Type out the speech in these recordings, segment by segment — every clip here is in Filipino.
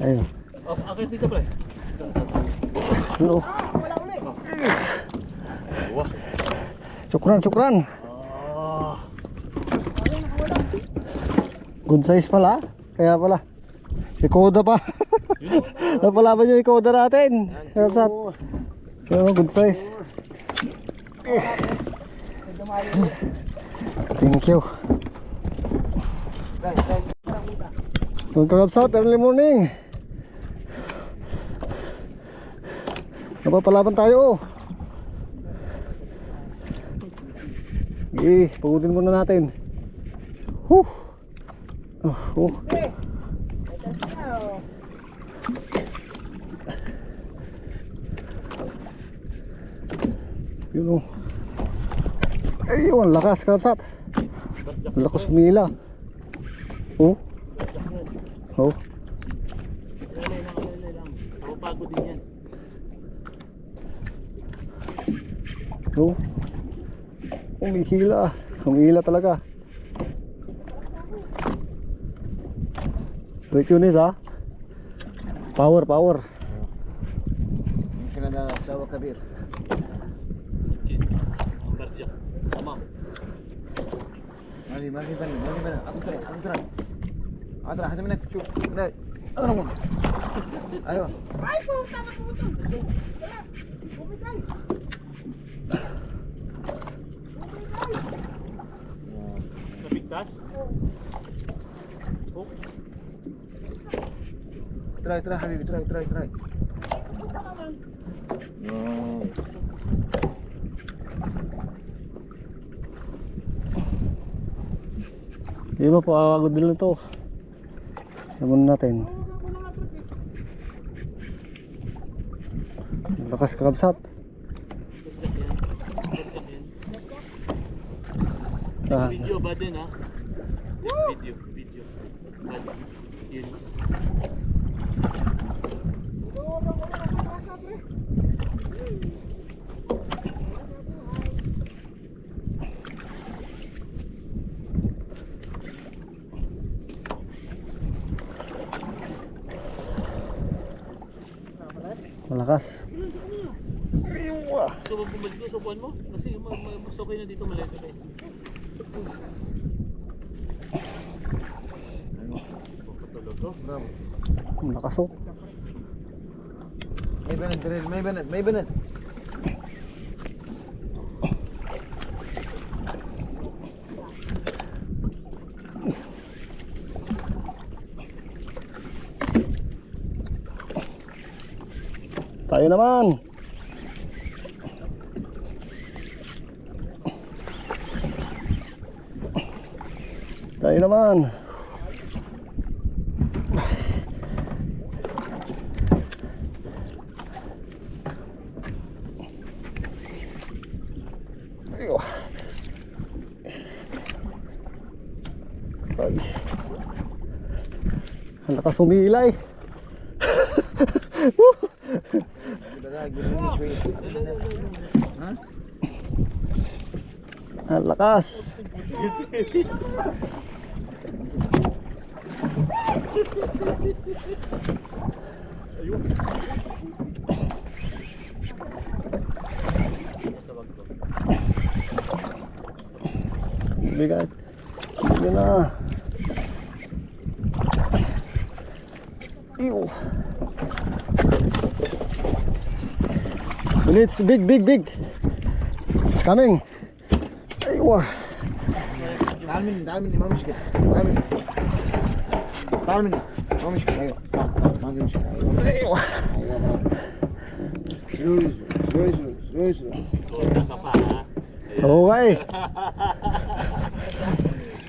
Ayun. Akit dito pre. Ano? Wala ulit. Wah. Sukran. Good size pala. Kaya pala. Ikoda pa. Napalaban yung ikoda natin. Kaya good size. Thank you. Magkakabsat, early morning. Napapalaban tayo. Pagutin muna natin. Yun o. Ayun, lakas kakabsat. Lakas umila. Oh. Alay lang. Pagod din yan. Oh. Humihila talaga. Wait yun ha. Power. Mungkin ada sawah kabir. Berjak. Tamam. Mari bani. Aku terang. Ada hadi menak cuk. Nah. Ada mau. Ayo. Nabigtas? Oh. Try Habib, try. Di ba pagod din ito. Sabunin natin. Lakas kakabsat. Video ba din ha? Video. Bad. Yun. Malakas. Gusto mo bumalik doon sa buwan mo? Kasi mas okay na dito malayo guys. Patulog to. Bravo. Malakas oh. May banat. Tayo naman. Ayun. Ay. Ang lakas umilay. Ang lakas. Ayun. Bigat. Yun na. Ew. It's big. It's coming. Aywa. تعال مني ما مشكلة. تعال مني ما مشكلة. ايوه ما في مشكلة. Aywa. Slow. Tuwa ka pa ha? Okay.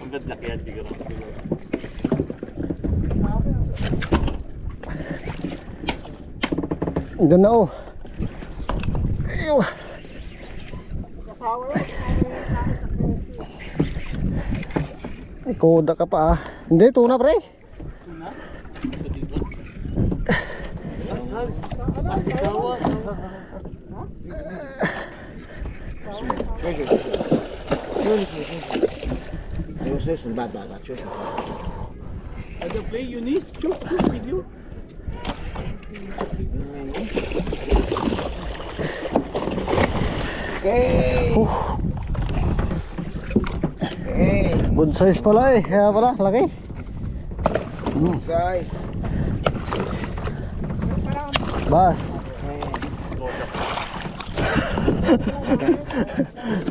Ang ganda kaya hindi ka Doon na oh. Aywa. Ikoda ka pa ah. Hindi, tuna pre. Tuna? Ito dito? Asal? Ang bigawa. شوش بعد شوش. Ada play Eunice? Shoot video. Okay. Okay. Good size pala eh. Kaya pala, laki. Size. Bas.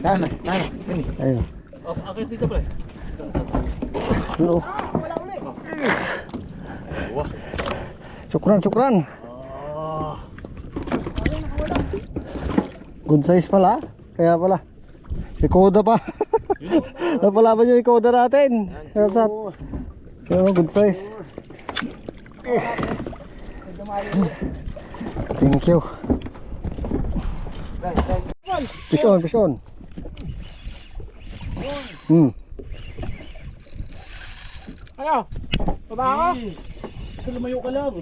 Tama. Ini. Ayun. Oh, akit dito pre. Ano? Wah. Syukran. Ah. Good size pala. Kaya pala. Ikoda pa. Napalaban yung ikoda natin. Kaya good size. Thank you. Fish on. Ano? Baba ako? Lumayo ka lang.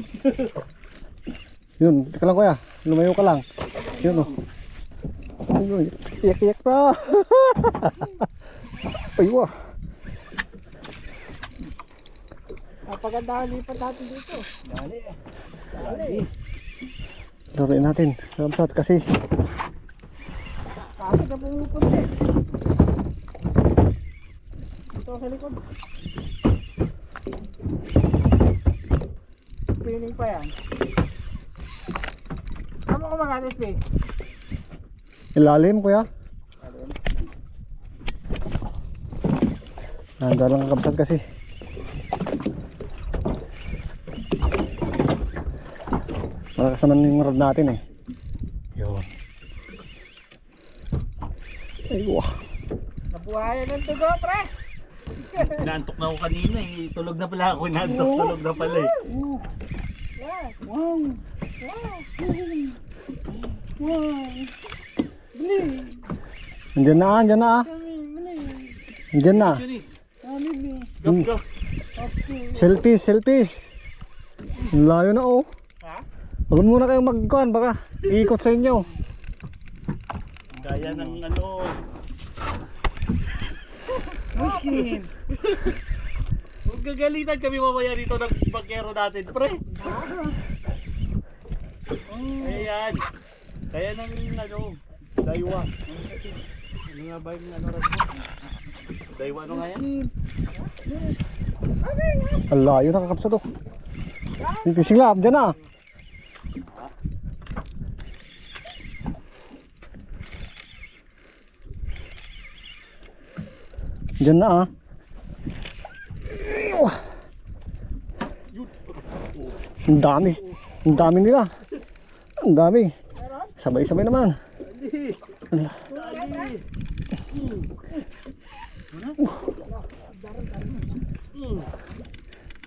Yun, teka lang kuya. Lumayo ka lang. Yun oh. Ayun, iyak pa. Aywa. Napagandahan lipat natin dito. Dali. Darin natin. Ramsat kasi. Bakit ka pumupunta eh? Ito sa likod. Pining pa yan. Ano ko magalit eh? Ilalim kuya. Nanda lang kakabsat kasi. Malakas naman yung rod natin eh. Yun. Ay wah. Nabuhayan ng tugo, pre! Naantok na ako kanina eh. Tulog na pala ako. Tulog na pala eh. Wow! Andyan na. Andyan na. Go. Selfies. Ang layo na oh. Ha? Huwag muna kayong magkuhan, baka iikot sa inyo. Gaya ng ano. Muskin. Huwag gagalitan kami mamaya rito ng bagyero natin, pre. Ayan. Kaya ng ano, daywa. Ano nga ba yung ano rin? Daywa ano nga yan? Ang layo na kakabsat oh. Yung fishing lab, dyan na. Dyan na ah. Ang dami nila. Ang dami. Sabay-sabay naman.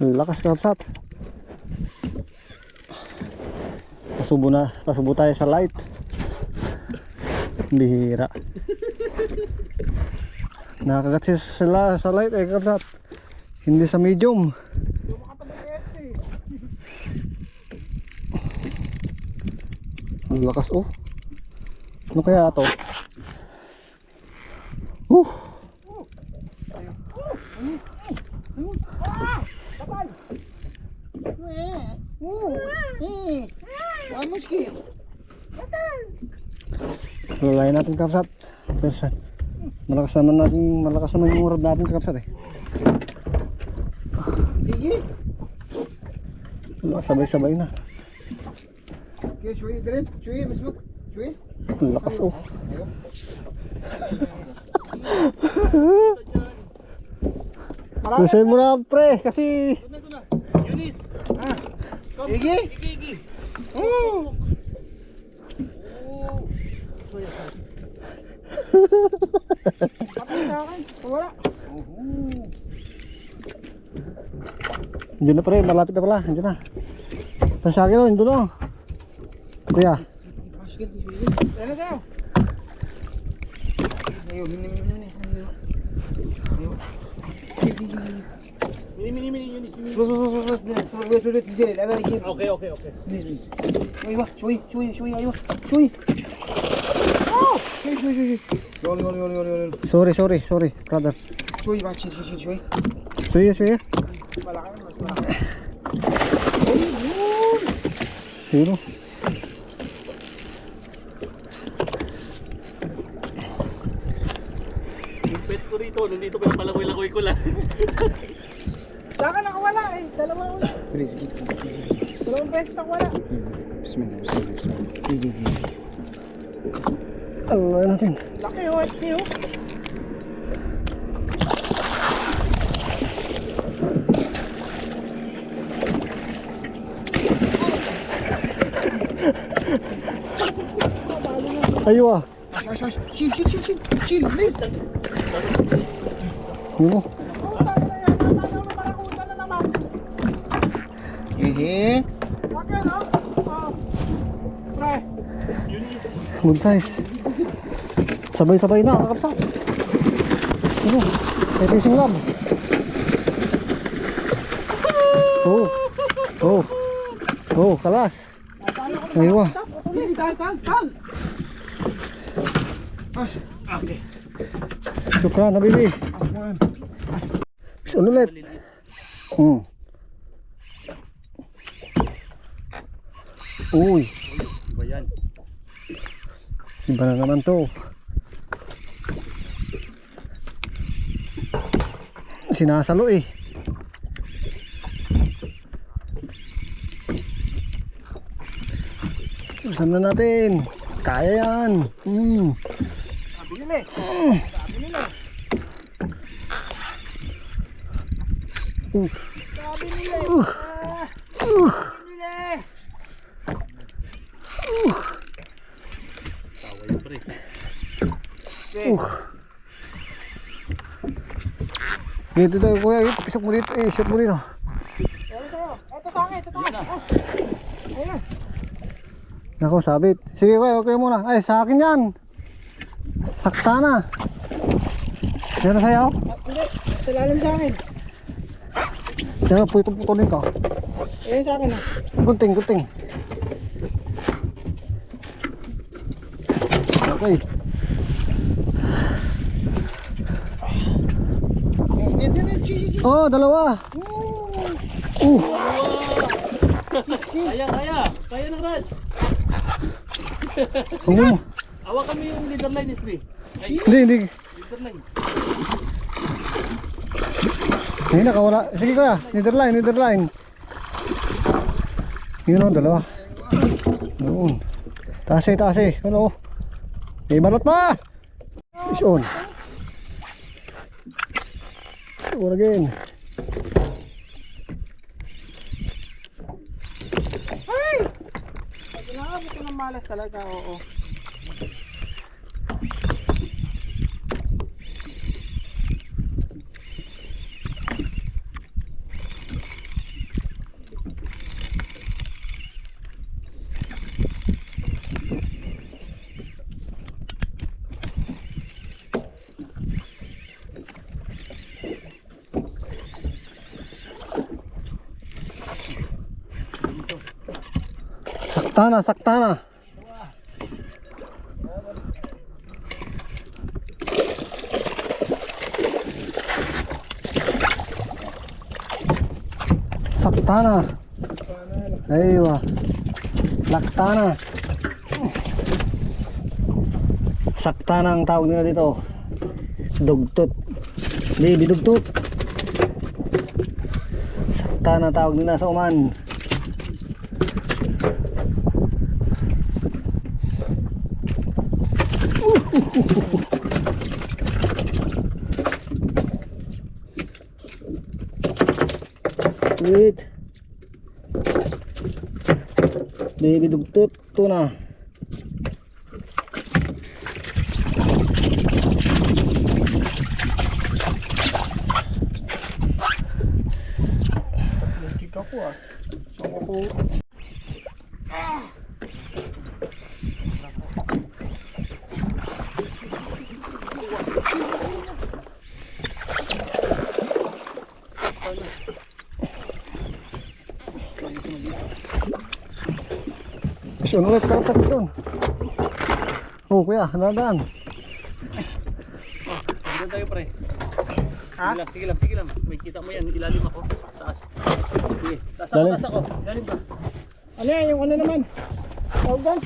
Lakas kapsat. Pasubo tayo sa light. Bihira. Nakakagat sila sa light eh kapsat. Hindi sa medium. Ang lakas oh. Ano kaya ito? Muskin. Lalayan natin kapsat. Malakas naman yung rod natin kapsat eh. Sabay-sabay na. Okay, Shui, Miss Luke. Shui. Ang lakas oh. Susayin mo na pre kasi Ito na. Eunice. Igi. Oh. Wala. Andiyan na pre, malapit na pala. Andiyan na. Sa akin oh, andun oh. Kuya. Ano daw? Ayo, mini. Mini Eunice. Sulit. Ada lagi. Okay. Please. Shui, ayo. Shui. Oh, Shui. Yoli. Sorry, brother. Shui, back, Shui. Suya. Malaki. Yun o. Yung pet ko rito, nandito pinapalakoy-lakoy ko lang. Saka nakawala eh. Dalawa ulit. Please, sige. Dalawang beses nakawala. Bismillah, bismillah, bismillah. Sige, sige. Allah natin. Laki oh, SP oh. Ayo ah. Ash. Chill, please. Yun o. Oh, tayo na yan. Tayo na barakuda na naman. Hehe. Laki no? Oh. Pre. Good size. Sabay-sabay na, kakapsat. Ano? May fishing lab. Oh, kalas. Aywa. Tal. Ash. Okay. Syukran, habibi. Afwan. Fish on ulit. Uy, Ba yan? iba na naman to. Sinasalo eh. Usan na natin. Kaya yan. Binili. Binili. Sabi nila eh. Binili. Tawa yun pre. Dito tayo kuya, isok mo dito, shoot mo dito. Meron sa'yo. Ito sa akin, sa taas. Oh. Ayun. Nako, sabit. Sige kuya, okay muna. Ay, sa akin yan. Sakta na. Yan na sa'yo. Hindi, sa lalim sa akin. Yan, putol-putulin ka. Ayun sa akin ah. Gunting. Okay. Oh, dalawa. Kaya na Rad. Awa kami yung leader line is Ay, Hindi. leader line. Hindi nakawala. Sige kuya, Netherline. Yun o, dalawa. Doon. Taas eh. Ano? May balot pa! Fish on. Fish on again. Ay! Pag inaabot ko ng malas talaga, oo. Sakta na. Sakta na. Aywa. Lakta na. Sakta na ang tawag nila dito. Dugtot. Baby dugtot. Sakta na tawag nila sa Oman. Wait. Baby dugtot tuna. Nagkik ako ah. Saan ako? Pisyon ulit, karap sa pisyon. Oh kuya, nadaan. Hanggang tayo pre. Ha? Sige lang. May kita mo yan, ilalim ako. Taas. Sige, taas Lalim. ako. Ilalim ka. Ano yan, yung ano naman? Tawag doon?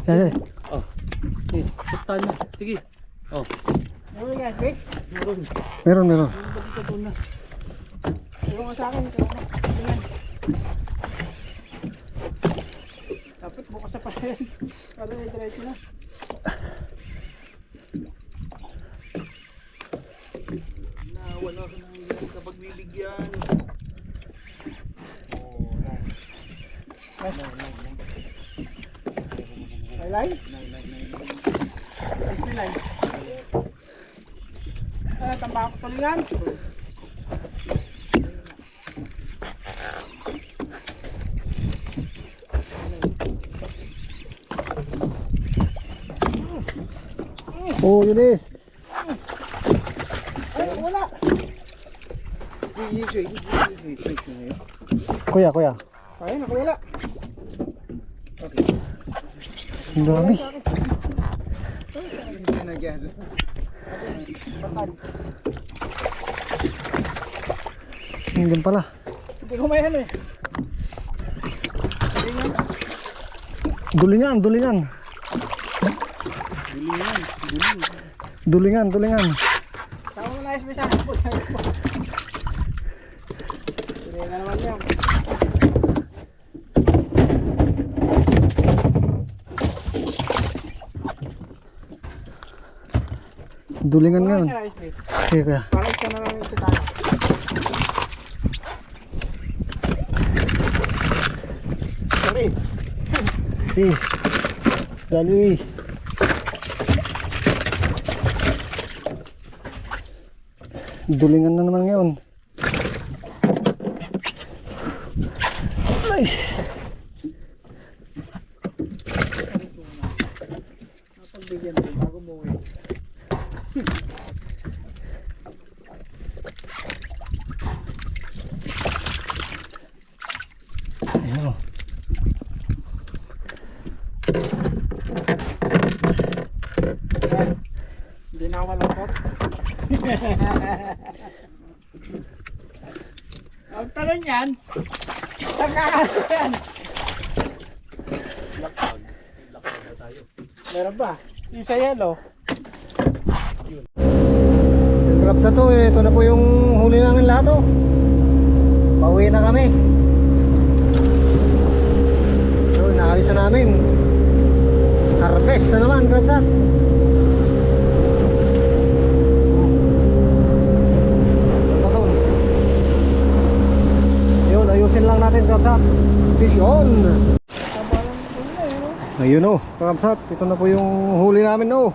Yan. Oh. Sige, saktan na. Sige. Oh. Meron guys, wait. Meron, meron. Meron ka sa akin. Tingnan. Dapat bukas sa pala yan. Para may diretso na. Wala ko nang hindi kapag niligyan. May line? May line. Tambako tulingan. Oh, yun is. Ay, wala. Kuya, kuya. Ay, nakawala. Ang dami. Hindi pala. Hindi ko mayan eh. Dulingan, dulingan. Dulingan, dulingan. Tama mo na SB sa akin po. Sige na naman yan. Dulingan nga. Wala siya na SB. Okay, kuya. Para ito na lang ito tayo. Sorry. Eh. Dali. Dulingan na naman ngayon. Ay. Napagbigyan ko bago mo eh. Ano? Hindi na ako malungkot. Ang tanong yan, nagkakaso yan. Meron ba? Yung sa yellow. Grab sa to eh. Ito na po yung huli namin lahat oh. Pauwi na kami. So, naalis na namin. Harvest na naman, grabsat. Yun, ayusin lang natin, grabsat. Fish on. Kabalang ito na eh. No? Ayun oh, grabsat. Ito na po yung huli namin oh.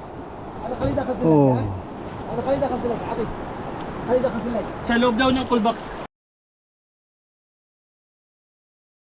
Ano kalida ka Oh. Ano kalida ka dilag? Ate. Kalida ka dilag. Sa loob daw ng cool box.